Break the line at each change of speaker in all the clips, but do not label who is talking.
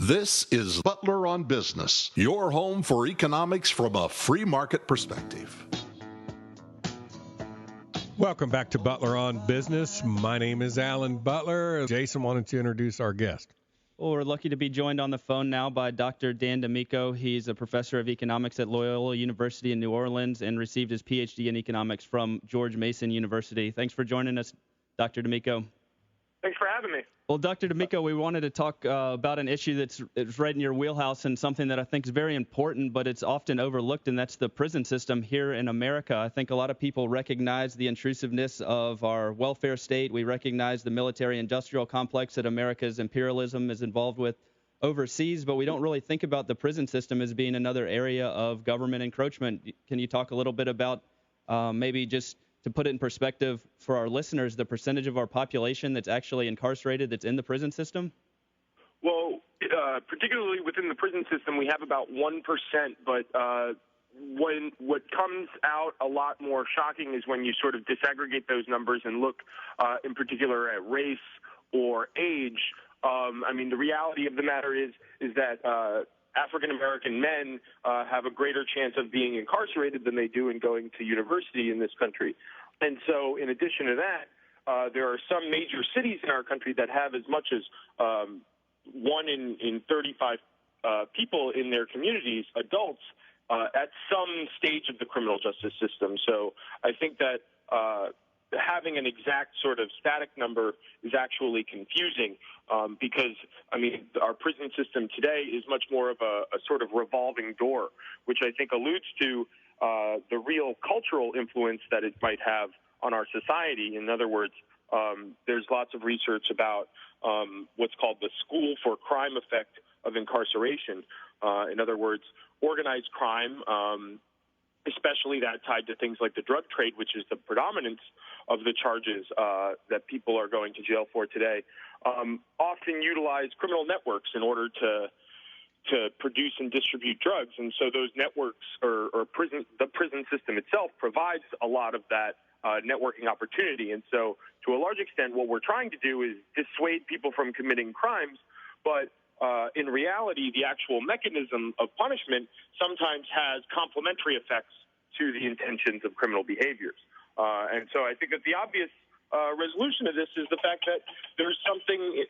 This is Butler on Business, your home for economics from a free market perspective.
Welcome back to Butler on Business. My name is Alan Butler. Jason wanted to introduce our guest.
Well, we're lucky to be joined on the phone now by Dr. Dan D'Amico. He's a professor of economics at Loyola University in New Orleans and received his PhD in economics from George Mason University. Thanks for joining us, Dr. D'Amico.
Thanks for having me.
Well, Dr. D'Amico, we wanted to talk about an issue that's right in your wheelhouse and something that I think is very important, but it's often overlooked, and that's the prison system here in America. I think a lot of people recognize the intrusiveness of our welfare state. We recognize the military-industrial complex that America's imperialism is involved with overseas, but we don't really think about the prison system as being another area of government encroachment. Can you talk a little bit about maybe just to put it in perspective for our listeners, the percentage of our population that's actually incarcerated that's in the prison system?
Well, particularly within the prison system, we have about 1%, but what comes out a lot more shocking is when you sort of disaggregate those numbers and look in particular at race or age. The reality of the matter is that African-American men have a greater chance of being incarcerated than they do in going to university in this country. And so in addition to that, there are some major cities in our country that have as much as 1 in 35 people in their communities, adults, at some stage of the criminal justice system. So I think that having an exact sort of static number is actually confusing because, our prison system today is much more of a sort of revolving door, which I think alludes to the real cultural influence that it might have on our society. In other words, there's lots of research about what's called the school for crime effect of incarceration. In other words, organized crime, especially that tied to things like the drug trade, which is the predominance of the charges that people are going to jail for today, often utilize criminal networks in order to produce and distribute drugs. And so those networks or the prison system itself provides a lot of that networking opportunity. And so to a large extent, what we're trying to do is dissuade people from committing crimes, but in reality, the actual mechanism of punishment sometimes has complementary effects to the intentions of criminal behaviors. And so I think that the obvious resolution of this is the fact that there's something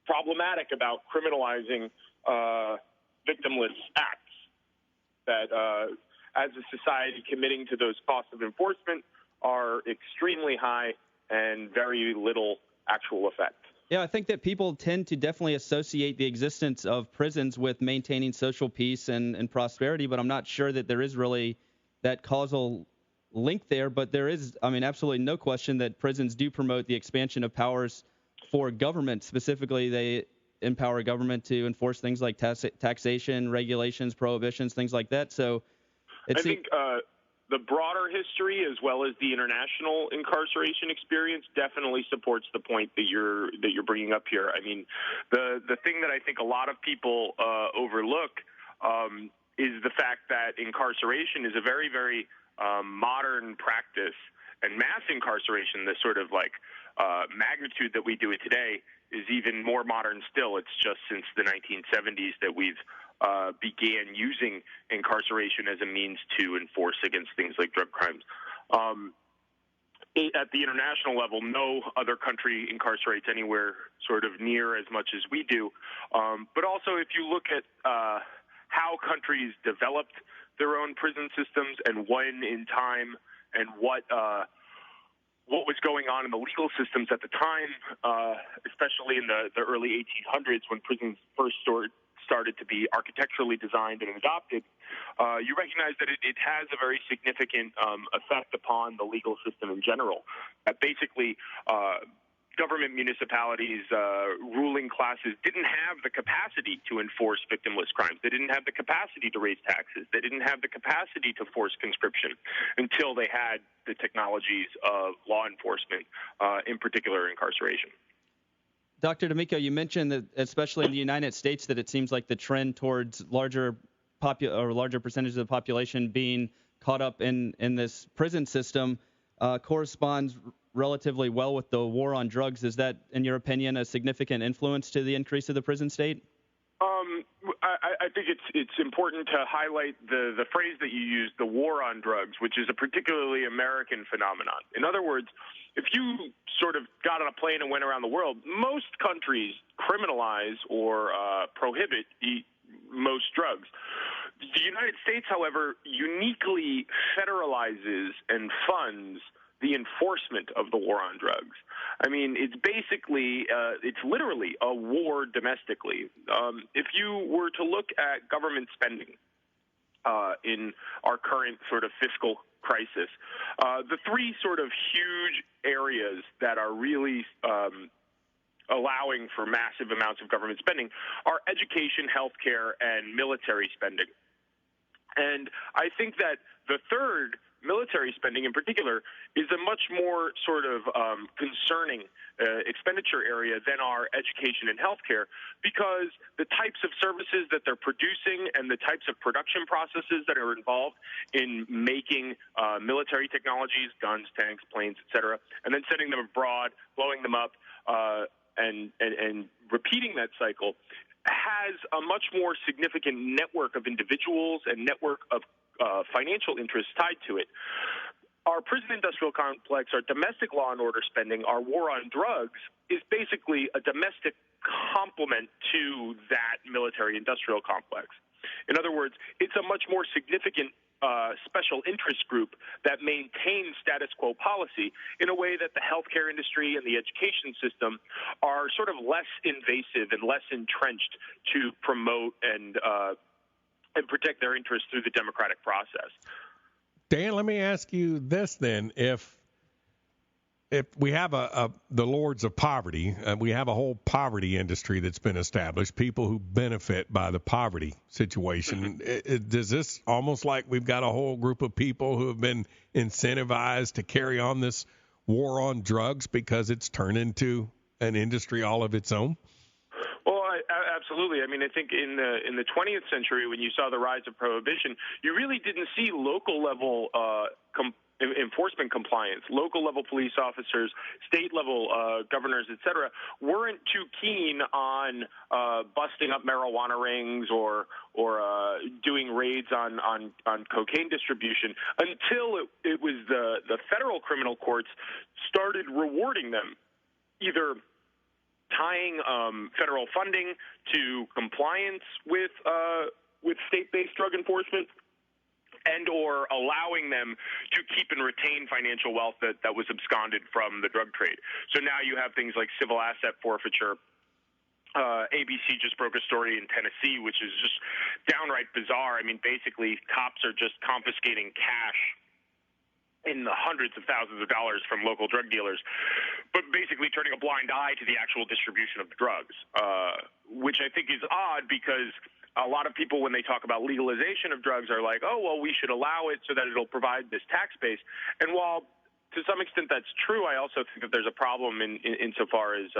problematic about criminalizing victimless acts, that as a society committing to those costs of enforcement are extremely high and very little actual effect.
Yeah, I think that people tend to definitely associate the existence of prisons with maintaining social peace and prosperity, but I'm not sure that there is really that causal link there. But there is, absolutely no question that prisons do promote the expansion of powers for government. Specifically, they empower government to enforce things like taxation, regulations, prohibitions, things like that. So
I think the broader history as well as the international incarceration experience definitely supports the point that you're bringing up here. The thing that I think a lot of people overlook is the fact that incarceration is a very, very modern practice, and mass incarceration, the sort of magnitude that we do it today, is even more modern still. It's just since the 1970s that we've began using incarceration as a means to enforce against things like drug crimes. At the international level, no other country incarcerates anywhere sort of near as much as we do. But also, if you look at how countries developed their own prison systems and when in time and what was going on in the legal systems at the time, especially in the early 1800s when prisons first started to be architecturally designed and adopted, you recognize that it has a very significant effect upon the legal system in general. Basically, government, municipalities, ruling classes didn't have the capacity to enforce victimless crimes. They didn't have the capacity to raise taxes. They didn't have the capacity to force conscription until they had the technologies of law enforcement, in particular incarceration.
Dr. D'Amico, you mentioned that, especially in the United States, that it seems like the trend towards larger percentages of the population being caught up in this prison system corresponds relatively well with the war on drugs. Is that, in your opinion, a significant influence to the increase of the prison state?
I think it's important to highlight the phrase that you used, the war on drugs, which is a particularly American phenomenon. In other words, if you sort of got on a plane and went around the world, most countries criminalize or prohibit most drugs. The United States, however, uniquely federalizes and funds the enforcement of the war on drugs. I mean, it's basically, it's literally a war domestically. If you were to look at government spending in our current sort of fiscal crisis, the three sort of huge areas that are really allowing for massive amounts of government spending are education, healthcare, and military spending. And I think that the third, military spending in particular, is a much more sort of concerning expenditure area than our education and healthcare, because the types of services that they're producing and the types of production processes that are involved in making military technologies, guns, tanks, planes, et cetera, and then sending them abroad, blowing them up, and repeating that cycle, has a much more significant network of individuals and network of financial interests tied to it. Our prison-industrial complex, our domestic law and order spending, our war on drugs is basically a domestic complement to that military-industrial complex. In other words, it's a much more significant special interest group that maintains status quo policy in a way that the healthcare industry and the education system are sort of less invasive and less entrenched to promote and protect their interests through the democratic process.
Dan, let me ask you this then: if we have the lords of poverty, we have a whole poverty industry that's been established, people who benefit by the poverty situation. Does this almost like we've got a whole group of people who have been incentivized to carry on this war on drugs because it's turned into an industry all of its own?
Well, absolutely. I mean, I think in the 20th century, when you saw the rise of prohibition, you really didn't see local level enforcement compliance. Local level police officers, state level governors, et cetera, weren't too keen on busting up marijuana rings or doing raids on cocaine distribution until it was the federal criminal courts started rewarding them, either tying federal funding to compliance with state-based drug enforcement, and or allowing them to keep and retain financial wealth that was absconded from the drug trade. So now you have things like civil asset forfeiture. ABC just broke a story in Tennessee, which is just downright bizarre. I mean, basically, cops are just confiscating cash in the hundreds of thousands of dollars from local drug dealers, but basically turning a blind eye to the actual distribution of the drugs, which I think is odd because a lot of people, when they talk about legalization of drugs, are like, oh, well, we should allow it so that it'll provide this tax base. And while to some extent that's true, I also think that there's a problem insofar as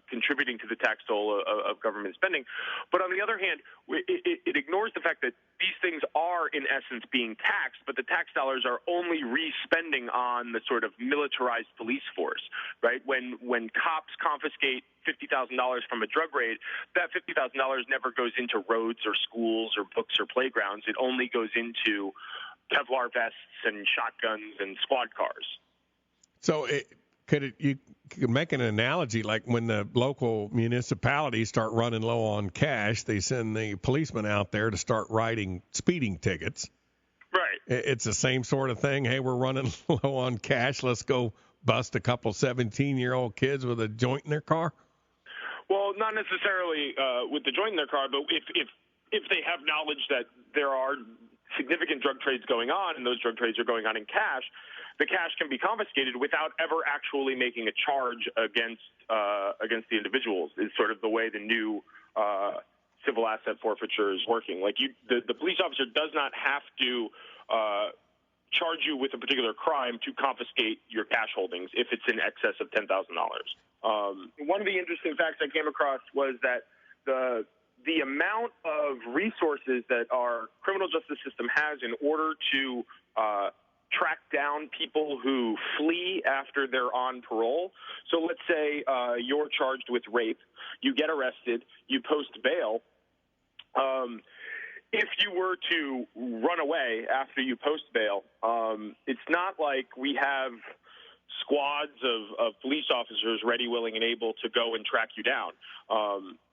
contributing to the tax toll of government spending. But on the other hand, it ignores the fact that these things are, in essence, being taxed, but the tax dollars are only re-spending on the sort of militarized police force, right? When cops confiscate $50,000 from a drug raid, that $50,000 never goes into roads or schools or books or playgrounds. It only goes into Kevlar vests and shotguns and squad cars.
So you could make an analogy like when the local municipalities start running low on cash, they send the policemen out there to start writing speeding tickets.
Right.
It's the same sort of thing. Hey, we're running low on cash. Let's go bust a couple 17-year-old kids with a joint in their car.
Well, not necessarily with the joint in their car, but if they have knowledge that there are significant drug trades going on and those drug trades are going on in cash, the cash can be confiscated without ever actually making a charge against the individuals. Is sort of the way the new civil asset forfeiture is working. Like the police officer does not have to charge you with a particular crime to confiscate your cash holdings if it's in excess of $10,000. One of the interesting facts I came across was that the amount of resources that our criminal justice system has in order to track down people who flee after they're on parole. So let's say you're charged with rape, you get arrested, you post bail. if you were to run away after you post bail, it's not like we have squads of police officers ready, willing, and able to go and track you down.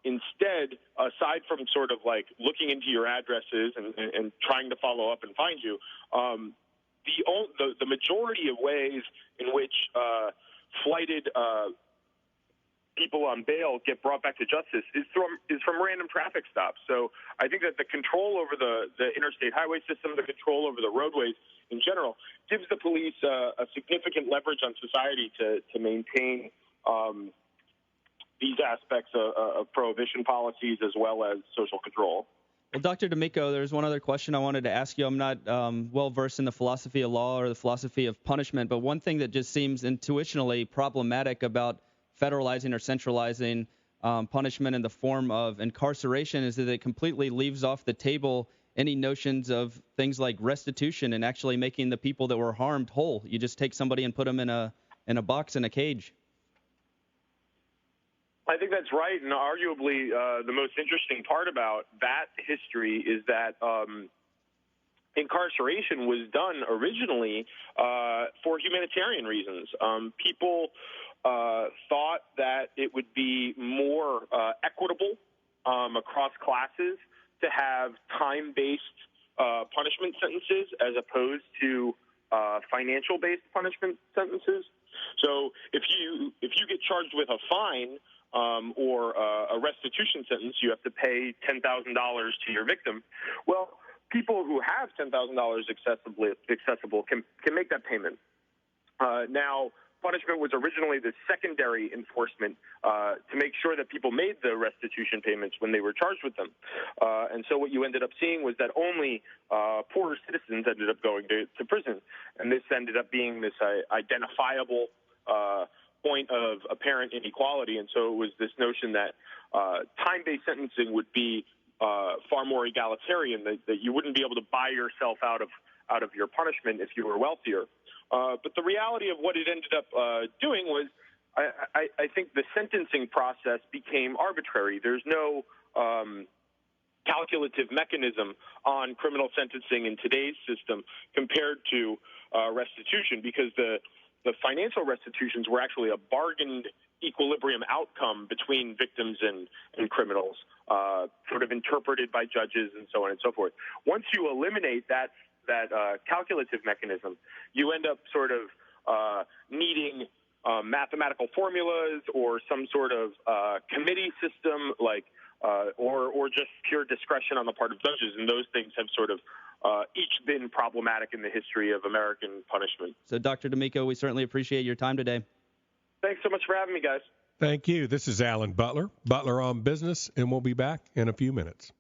Instead, aside from sort of like looking into your addresses and trying to follow up and find you, the majority of ways in which flighted people on bail get brought back to justice is from random traffic stops. So I think that the control over the interstate highway system, the control over the roadways in general, gives the police a significant leverage on society to maintain these aspects of prohibition policies as well as social control.
Well, Dr. D'Amico, there's one other question I wanted to ask you. I'm not well-versed in the philosophy of law or the philosophy of punishment, but one thing that just seems intuitionally problematic about federalizing or centralizing punishment in the form of incarceration is that it completely leaves off the table any notions of things like restitution and actually making the people that were harmed whole. You just take somebody and put them in a box in a cage.
I think that's right, and arguably the most interesting part about that history is that incarceration was done originally for humanitarian reasons. People thought that it would be more equitable across classes to have time-based punishment sentences as opposed to financial-based punishment sentences. So if you get charged with a fine or a restitution sentence, you have to pay $10,000 to your victim. Well, people who have $10,000 accessible can make that payment. Now, punishment was originally the secondary enforcement to make sure that people made the restitution payments when they were charged with them. And so what you ended up seeing was that only poorer citizens ended up going to prison. And this ended up being this identifiable point of apparent inequality. And so it was this notion that time-based sentencing would be far more egalitarian, that you wouldn't be able to buy yourself out of your punishment if you were wealthier. But the reality of what it ended up doing was, I think the sentencing process became arbitrary. There's no calculative mechanism on criminal sentencing in today's system compared to restitution, because the financial restitutions were actually a bargained equilibrium outcome between victims and criminals, sort of interpreted by judges and so on and so forth. Once you eliminate that calculative mechanism, you end up sort of needing mathematical formulas or some sort of committee system, like or just pure discretion on the part of judges, and those things have sort of each been problematic in the history of American punishment.
So, Dr. D'Amico, we certainly appreciate your time today.
Thanks so much for having me, guys.
Thank you. This is Alan Butler, Butler on Business, and we'll be back in a few minutes.